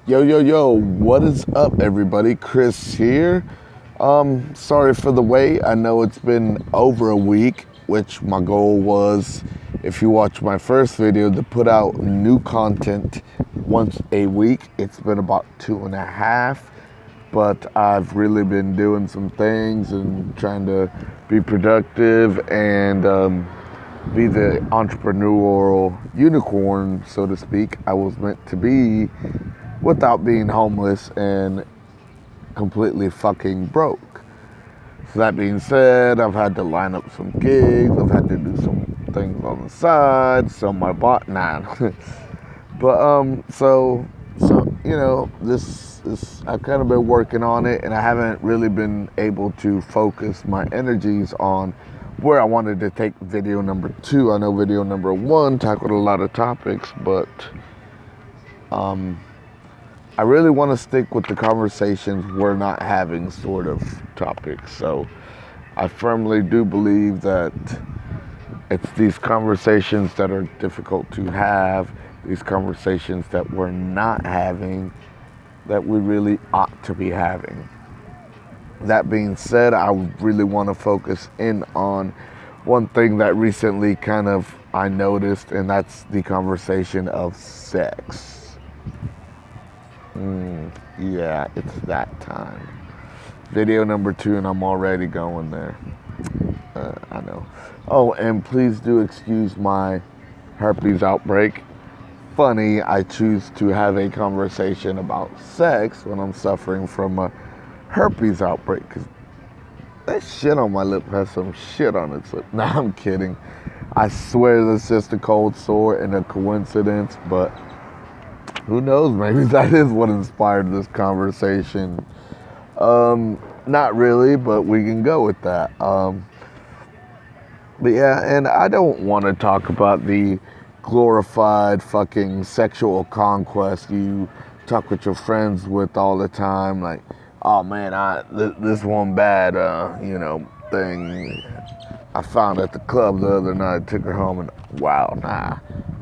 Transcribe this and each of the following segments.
Yo, what is up, everybody? Chris here. Sorry for the wait. I know it's been over a week, which my goal was, if you watch my first video, to put out new content once a week. It's been about 2.5, but I've really been doing some things and trying to be productive and be the entrepreneurial unicorn, so to speak, I was meant to be, without being homeless and completely fucking broke. So that being said, I've had to line up some gigs, I've had to do some things on the side, so my bot but so this is, I've kind of been working on it, and I haven't really been able to focus my energies on where I wanted to take video number 2. I know video number 1 tackled a lot of topics, but I really want to stick with the conversations we're not having sort of topics. So I firmly do believe that it's these conversations that are difficult to have, these conversations that we're not having, that we really ought to be having. That being said, I really want to focus in on one thing that recently kind of I noticed, and that's the conversation of sex. Yeah, it's that time. Video number 2, and I'm already going there. I know. Oh, and please do excuse my herpes outbreak. Funny, I choose to have a conversation about sex when I'm suffering from a herpes outbreak, because that shit on my lip has some shit on its lip. Nah, I'm kidding. I swear that's just a cold sore and a coincidence, but who knows? Maybe that is what inspired this conversation. Not really, but we can go with that. But yeah, and I don't want to talk about the glorified fucking sexual conquest you talk with your friends with all the time. Like, oh man, this one bad, thing I found at the club the other night, took her home, and wow, nah.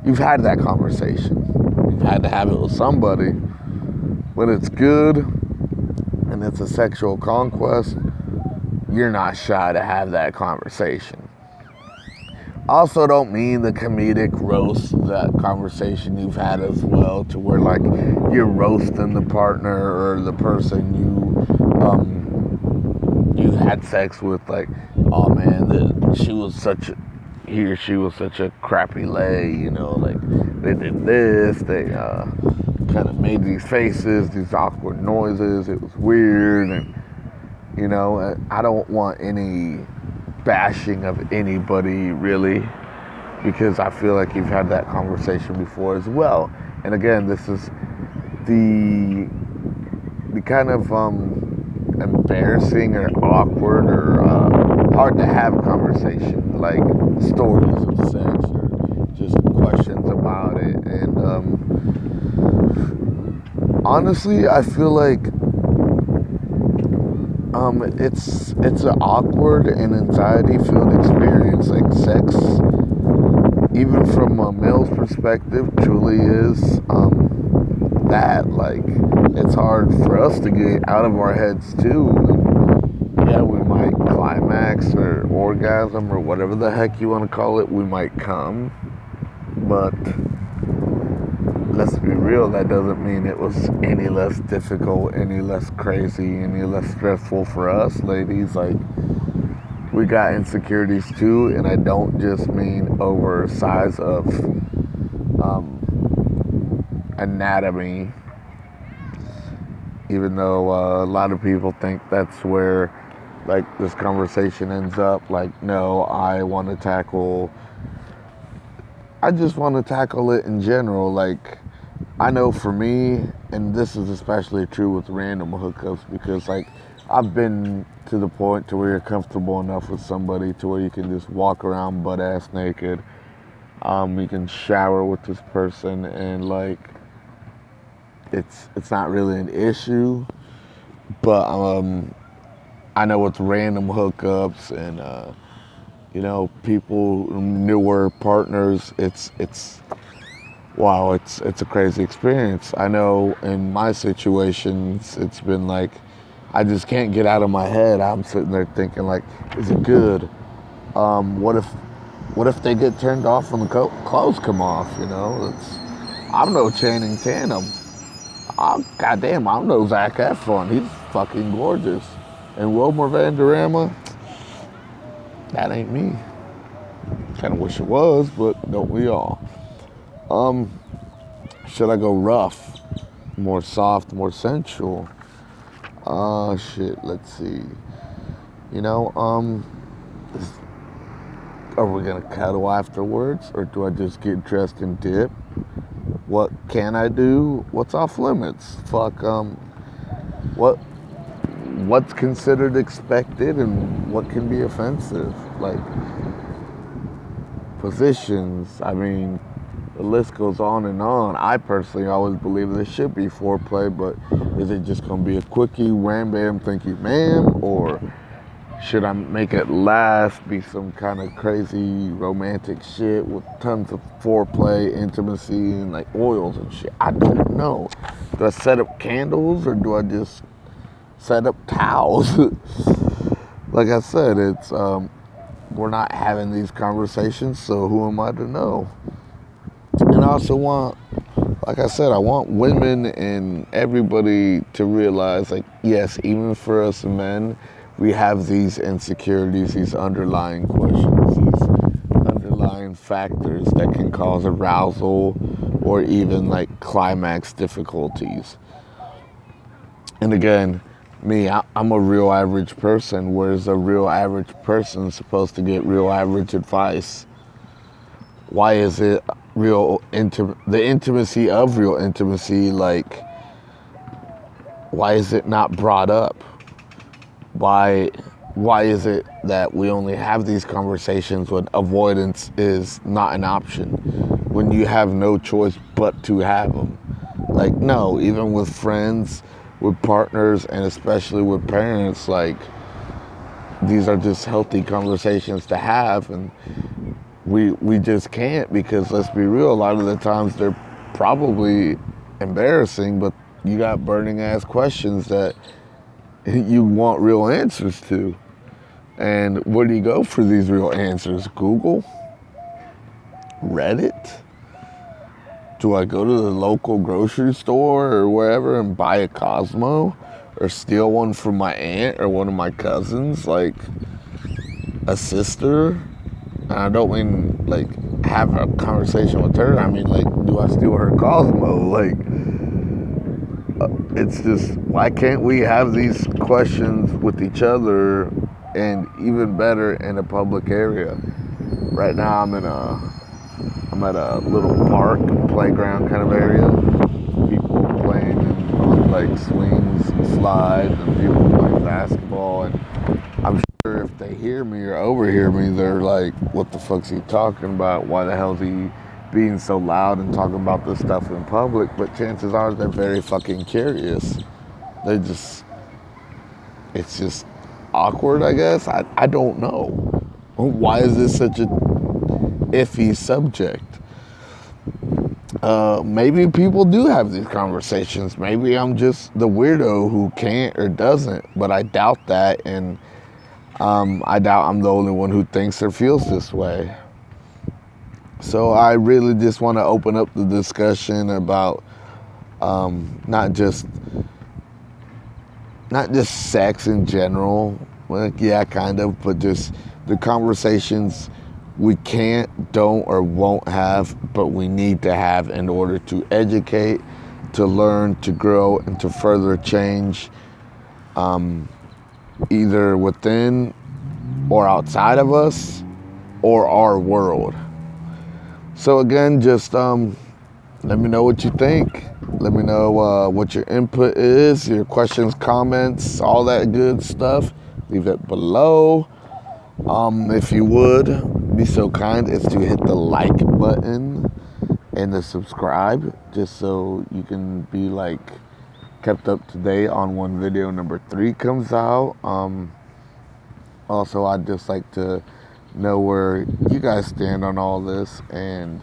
You've had that conversation. You've had to have it with somebody. When it's good and it's a sexual conquest, you're not shy to have that conversation. Also, don't mean the comedic roast, that conversation you've had as well, to where like you're roasting the partner or the person you had sex with, like, oh man, he or she was such a crappy lay, like they did this, they kind of made these faces, these awkward noises, it was weird, and I don't want any bashing of anybody really, because I feel like you've had that conversation before as well. And again, this is the kind of embarrassing or awkward or hard to have conversation, like stories of sex or just questions about it. And honestly, I feel like it's an awkward and anxiety-filled experience. Like sex, even from a male's perspective, truly is that. Like, it's hard for us to get out of our heads too. And yeah, we might climax or orgasm or whatever the heck you want to call it. We might come, but let's be real, that doesn't mean it was any less difficult, any less crazy, any less stressful for us, ladies. Like, we got insecurities too, and I don't just mean over size of anatomy, even though a lot of people think that's where like this conversation ends up. Like, no, I just want to tackle it in general. Like, I know for me, and this is especially true with random hookups, because like I've been to the point to where you're comfortable enough with somebody to where you can just walk around butt ass naked. You can shower with this person, and like it's not really an issue. But I know with random hookups and people, newer partners, it's wow, it's a crazy experience. I know in my situations, it's been like I just can't get out of my head. I'm sitting there thinking like, is it good? What if they get turned off when the clothes come off? You know, I'm no Channing Tatum. Goddamn, I'm no Zac Efron. He's fucking gorgeous. And Wilmer Vanderama, that ain't me. Kind of wish it was, but don't we all? Should I go rough, more soft, more sensual? Shit. Let's see. You know, are we gonna cuddle afterwards, or do I just get dressed and dip? What can I do? What's off limits? Fuck. What what's considered expected and what can be offensive? Like positions. I mean, the list goes on and on. I personally always believe there should be foreplay, but is it just gonna be a quickie, wham bam, thank you, ma'am, or should I make it last, be some kind of crazy romantic shit with tons of foreplay, intimacy, and like oils and shit? I don't know. Do I set up candles or do I just set up towels? Like I said, it's we're not having these conversations, so who am I to know? And I also want, like I said, I want women and everybody to realize, like, yes, even for us men, we have these insecurities, these underlying questions, these underlying factors that can cause arousal or even like climax difficulties. And again, I'm a real average person, whereas a real average person is supposed to get real average advice. Why is it the intimacy of real intimacy, like, why is it not brought up? Why is it that we only have these conversations when avoidance is not an option, when you have no choice but to have them? Like, no, even with friends, with partners, and especially with parents, like, these are just healthy conversations to have, and we just can't, because let's be real, a lot of the times they're probably embarrassing, but you got burning ass questions that you want real answers to. And where do you go for these real answers? Google? Reddit? Do I go to the local grocery store or wherever and buy a Cosmo? Or steal one from my aunt or one of my cousins? Like a sister? And I don't mean like have a conversation with her. I mean, like, do I steal her Cosmo? Like, it's just, why can't we have these questions with each other, and even better in a public area? Right now I'm at a little park, playground kind of area. People playing on like swings and slides, and people playing basketball, and I'm sure if they hear me or overhear me, they're like, what the fuck's he talking about? Why the hell's he being so loud and talking about this stuff in public? But chances are they're very fucking curious. They just, it's just awkward, I guess. I don't know. Why is this such a iffy subject? Maybe people do have these conversations. Maybe I'm just the weirdo who can't or doesn't, but I doubt that, and I doubt I'm the only one who thinks or feels this way. So I really just want to open up the discussion about not just sex in general. Like, yeah, kind of, but just the conversations we can't, don't, or won't have, but we need to have in order to educate, to learn, to grow, and to further change, either within or outside of us or our world. So again, just let me know what you think. Let me know what your input is, your questions, comments, all that good stuff. Leave it below. If you would be so kind as to hit the like button and the subscribe, just so you can be like kept up to date on when video number 3 comes out. Also, I'd just like to know where you guys stand on all this, and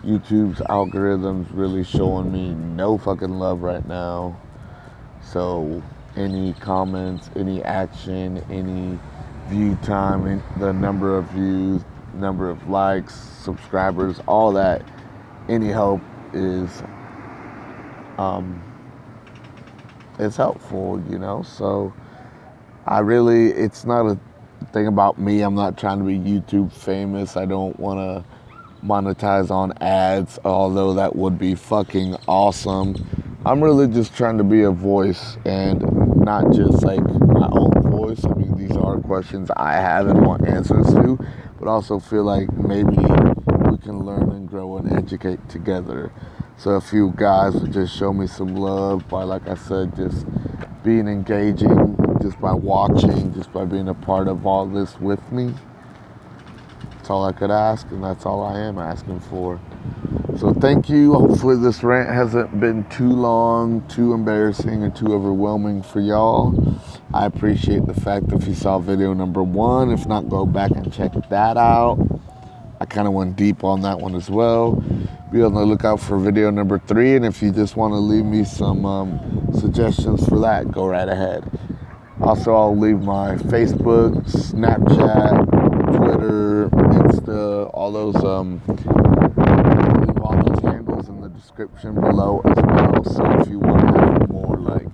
YouTube's algorithm's really showing me no fucking love right now. So any comments, any action, any view time, the number of views, number of likes, subscribers, all that, any help is helpful, So it's not a thing about me. I'm not trying to be YouTube famous. I don't want to monetize on ads, although that would be fucking awesome. I'm really just trying to be a voice, and not just like my own voice. I mean, these are questions I have and want answers to, but also feel like maybe we can learn and grow and educate together. So if you guys would just show me some love by, like I said, just being engaging, just by watching, just by being a part of all this with me, that's all I could ask, and that's all I am asking for. So thank you. Hopefully this rant hasn't been too long, too embarrassing, or too overwhelming for y'all. I appreciate the fact that if you saw video number 1, if not, go back and check that out. I kind of went deep on that one as well. Be on the lookout for video number 3, and if you just want to leave me some suggestions for that, go right ahead. Also, I'll leave my Facebook, Snapchat, Twitter, Insta, all those handles in the description below as well. So if you want to have more like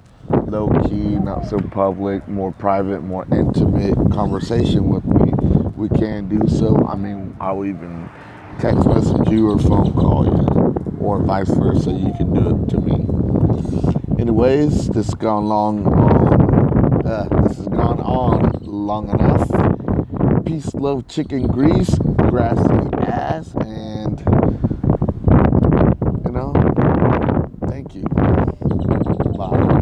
low key, not so public, more private, more intimate conversation with me, we can do so. I mean, I'll even text message you or phone call you, or vice versa. You can do it to me. Anyways, this has gone on long enough. Peace, love, chicken grease, grassy ass, and thank you. Bye.